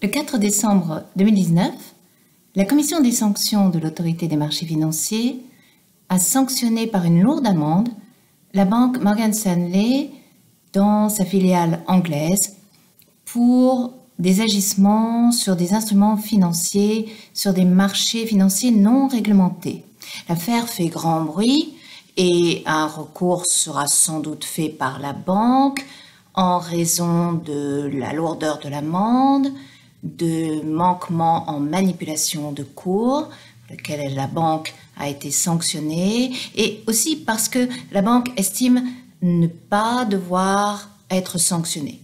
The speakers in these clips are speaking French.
Le 4 décembre 2019, la Commission des sanctions de l'Autorité des marchés financiers a sanctionné par une lourde amende la banque Morgan Stanley dans sa filiale anglaise pour des agissements sur des instruments financiers, sur des marchés financiers non réglementés. L'affaire fait grand bruit et un recours sera sans doute fait par la banque en raison de la lourdeur de l'amende, de manquements en manipulation de cours, pour lequel la banque a été sanctionnée, et aussi parce que la banque estime ne pas devoir être sanctionnée.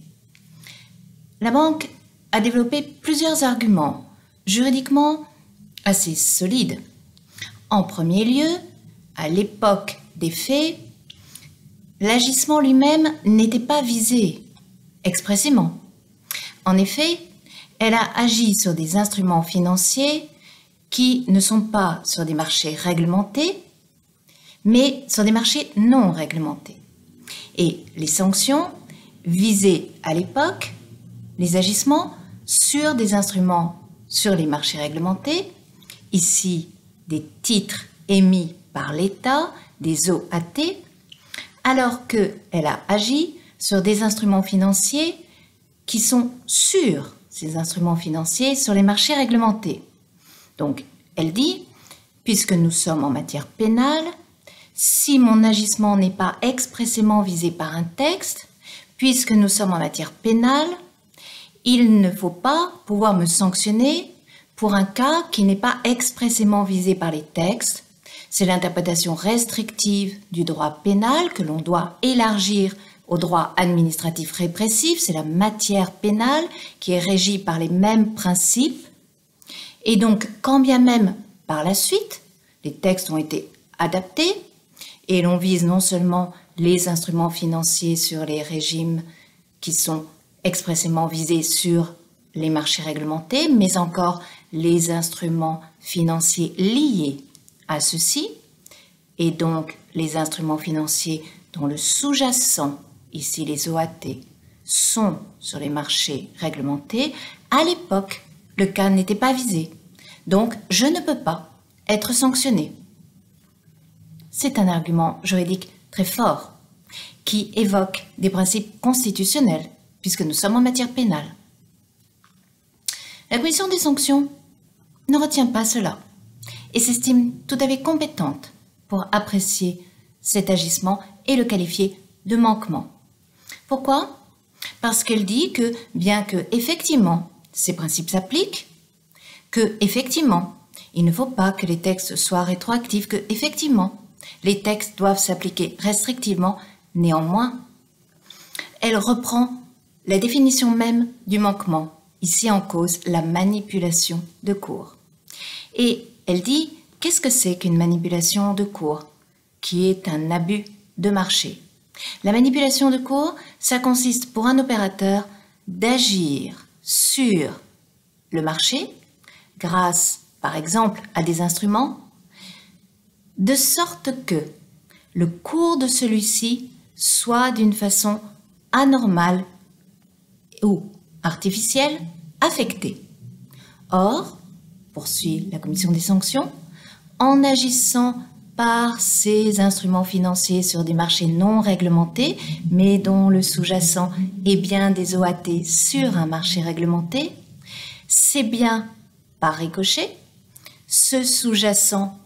La banque a développé plusieurs arguments juridiquement assez solides. En premier lieu, à l'époque des faits, l'agissement lui-même n'était pas visé expressément. En effet, elle a agi sur des instruments financiers qui ne sont pas sur des marchés réglementés, mais sur des marchés non réglementés. Et les sanctions visaient à l'époque les agissements sur des instruments sur les marchés réglementés, ici des titres émis par l'État, des OAT, alors qu'elle a agi sur des instruments financiers qui sont sur ces instruments financiers sur les marchés réglementés. Donc, elle dit, puisque nous sommes en matière pénale, si mon agissement n'est pas expressément visé par un texte, puisque nous sommes en matière pénale, il ne faut pas pouvoir me sanctionner pour un cas qui n'est pas expressément visé par les textes. C'est l'interprétation restrictive du droit pénal que l'on doit élargir au droit administratif répressif. C'est la matière pénale qui est régie par les mêmes principes. Et donc, quand bien même par la suite, les textes ont été adaptés et l'on vise non seulement les instruments financiers sur les régimes qui sont expressément visés sur les marchés réglementés, mais encore les instruments financiers liés à ceux-ci, et donc les instruments financiers dont le sous-jacent, ici les OAT, sont sur les marchés réglementés. À l'époque, le cas n'était pas visé. Donc, je ne peux pas être sanctionné. C'est un argument juridique très fort qui évoque des principes constitutionnels puisque nous sommes en matière pénale. La Commission des sanctions ne retient pas cela et s'estime tout à fait compétente pour apprécier cet agissement et le qualifier de manquement. Pourquoi ? Parce qu'elle dit que bien que effectivement ces principes s'appliquent, que effectivement il ne faut pas que les textes soient rétroactifs, que effectivement les textes doivent s'appliquer restrictivement, néanmoins, elle reprend la définition même du manquement, ici en cause la manipulation de cours. Et elle dit, qu'est-ce que c'est qu'une manipulation de cours, qui est un abus de marché? La manipulation de cours, ça consiste pour un opérateur d'agir sur le marché, grâce par exemple à des instruments, de sorte que le cours de celui-ci soit d'une façon anormale ou artificielle, affectée. Or, poursuit la Commission des sanctions, en agissant par ces instruments financiers sur des marchés non réglementés, mais dont le sous-jacent est bien des OAT sur un marché réglementé, c'est bien, par ricochet, ce sous-jacent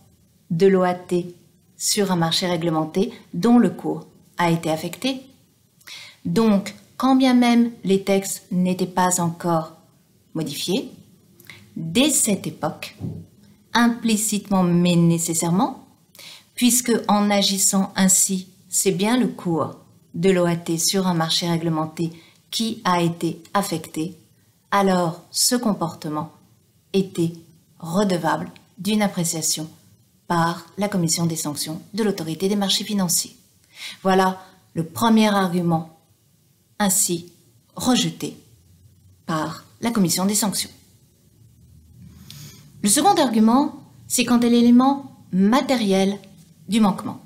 de l'OAT sur un marché réglementé dont le cours a été affecté. Donc, quand bien même les textes n'étaient pas encore modifiés, dès cette époque, implicitement mais nécessairement, puisque en agissant ainsi, c'est bien le cours de l'OAT sur un marché réglementé qui a été affecté, alors ce comportement était redevable d'une appréciation par la Commission des sanctions de l'Autorité des marchés financiers. Voilà le premier argument ainsi rejeté par la Commission des sanctions. Le second argument, c'est quant à l'élément matériel du manquement.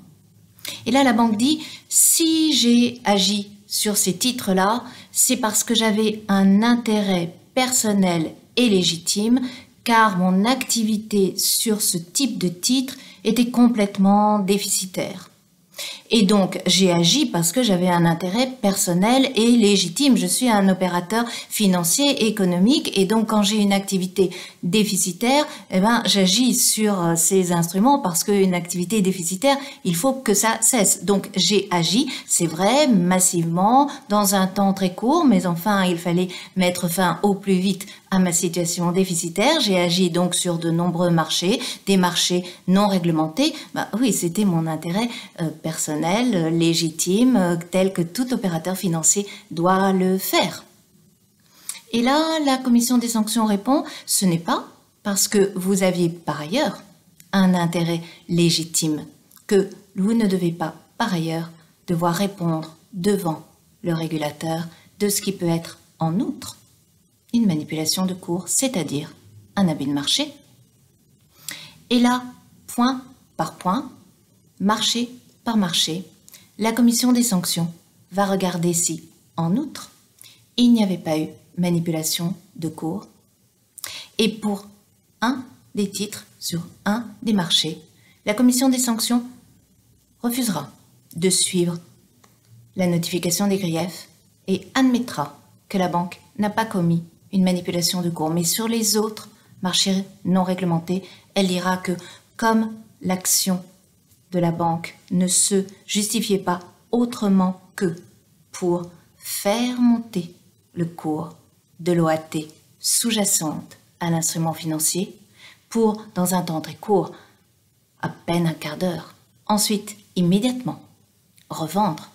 Et là, la banque dit, si j'ai agi sur ces titres-là, c'est parce que j'avais un intérêt personnel et légitime car mon activité sur ce type de titre était complètement déficitaire. Et donc, j'ai agi parce que j'avais un intérêt personnel et légitime. Je suis un opérateur financier et économique et donc quand j'ai une activité déficitaire, j'agis sur ces instruments parce qu'une activité déficitaire, il faut que ça cesse. Donc, j'ai agi, c'est vrai, massivement, dans un temps très court, mais enfin, il fallait mettre fin au plus vite à ma situation déficitaire. J'ai agi donc sur de nombreux marchés, des marchés non réglementés. Oui, c'était mon intérêt personnel, légitime, tel que tout opérateur financier doit le faire. Et là, la commission des sanctions répond, ce n'est pas parce que vous aviez par ailleurs un intérêt légitime que vous ne devez pas par ailleurs devoir répondre devant le régulateur de ce qui peut être en outre une manipulation de cours, c'est-à-dire un abus de marché. Et là, point par point, marché par marché, la commission des sanctions va regarder si, en outre, il n'y avait pas eu manipulation de cours. Et pour un des titres sur un des marchés, la commission des sanctions refusera de suivre la notification des griefs et admettra que la banque n'a pas commis une manipulation de cours. Mais sur les autres marchés non réglementés, elle dira que comme l'action de la banque ne se justifiait pas autrement que pour faire monter le cours de l'OAT sous-jacente à l'instrument financier, pour, dans un temps très court, à peine un quart d'heure, ensuite immédiatement revendre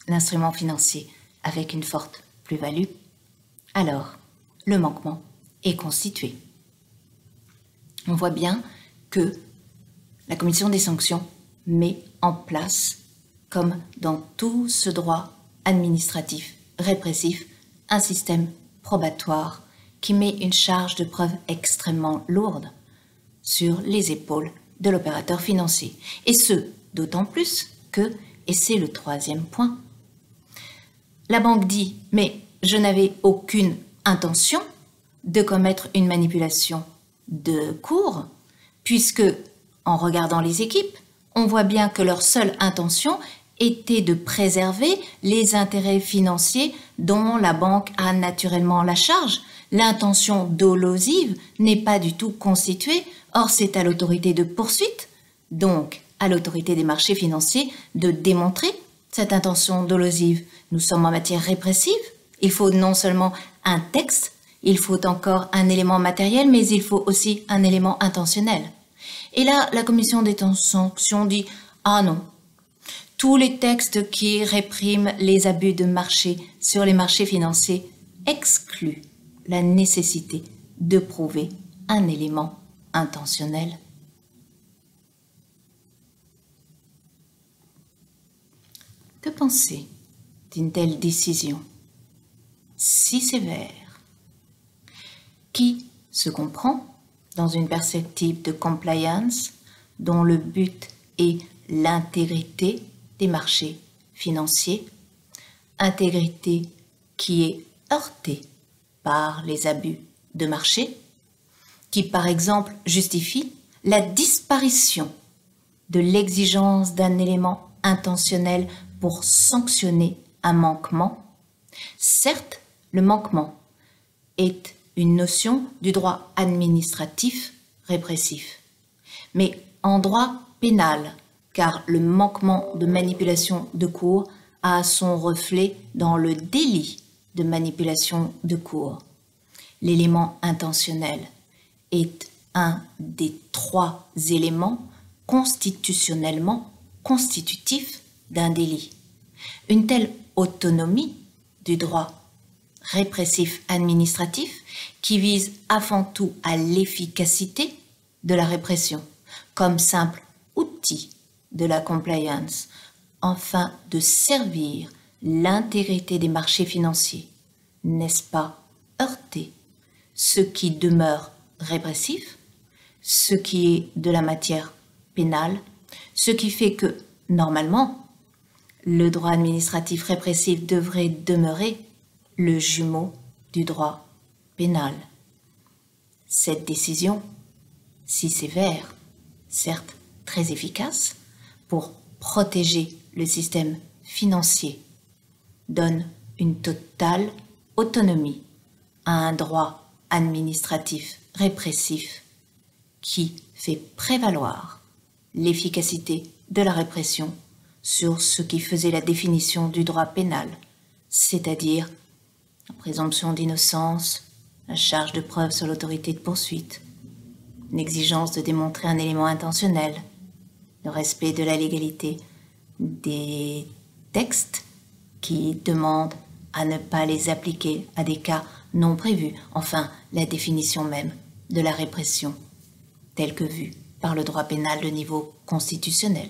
l'instrument financier avec une forte plus-value, alors le manquement est constitué. On voit bien que la commission des sanctions met en place, comme dans tout ce droit administratif répressif, un système probatoire qui met une charge de preuve extrêmement lourde sur les épaules de l'opérateur financier. Et ce, d'autant plus que, et c'est le troisième point, la banque dit « mais je n'avais aucune intention de commettre une manipulation de cours, puisque, en regardant les équipes, on voit bien que leur seule intention était de préserver les intérêts financiers dont la banque a naturellement la charge. L'intention dolosive n'est pas du tout constituée, or c'est à l'autorité de poursuite, donc à l'autorité des marchés financiers, de démontrer cette intention dolosive. Nous sommes en matière répressive, il faut non seulement un texte, il faut encore un élément matériel, mais il faut aussi un élément intentionnel. Et là, la commission des sanctions dit « Ah non, tous les textes qui répriment les abus de marché sur les marchés financiers excluent la nécessité de prouver un élément intentionnel. » Que penser d'une telle décision si sévère qui se comprend dans une perspective de compliance dont le but est l'intégrité des marchés financiers, intégrité qui est heurtée par les abus de marché, qui par exemple justifie la disparition de l'exigence d'un élément intentionnel pour sanctionner un manquement. Certes, le manquement est une notion du droit administratif répressif, mais en droit pénal, car le manquement de manipulation de cours a son reflet dans le délit de manipulation de cours. L'élément intentionnel est un des 3 éléments constitutionnellement constitutifs d'un délit. Une telle autonomie du droit répressif administratif qui vise avant tout à l'efficacité de la répression comme simple outil de la compliance, afin de servir l'intégrité des marchés financiers, n'est-ce pas heurter ce qui demeure répressif, ce qui est de la matière pénale, ce qui fait que, normalement, le droit administratif répressif devrait demeurer le jumeau du droit pénal. Cette décision, si sévère, certes très efficace, pour protéger le système financier, donne une totale autonomie à un droit administratif répressif qui fait prévaloir l'efficacité de la répression sur ce qui faisait la définition du droit pénal, c'est-à-dire la présomption d'innocence, la charge de preuve sur l'autorité de poursuite, l'exigence de démontrer un élément intentionnel, le respect de la légalité des textes qui demandent à ne pas les appliquer à des cas non prévus, enfin la définition même de la répression, telle que vue par le droit pénal de niveau constitutionnel.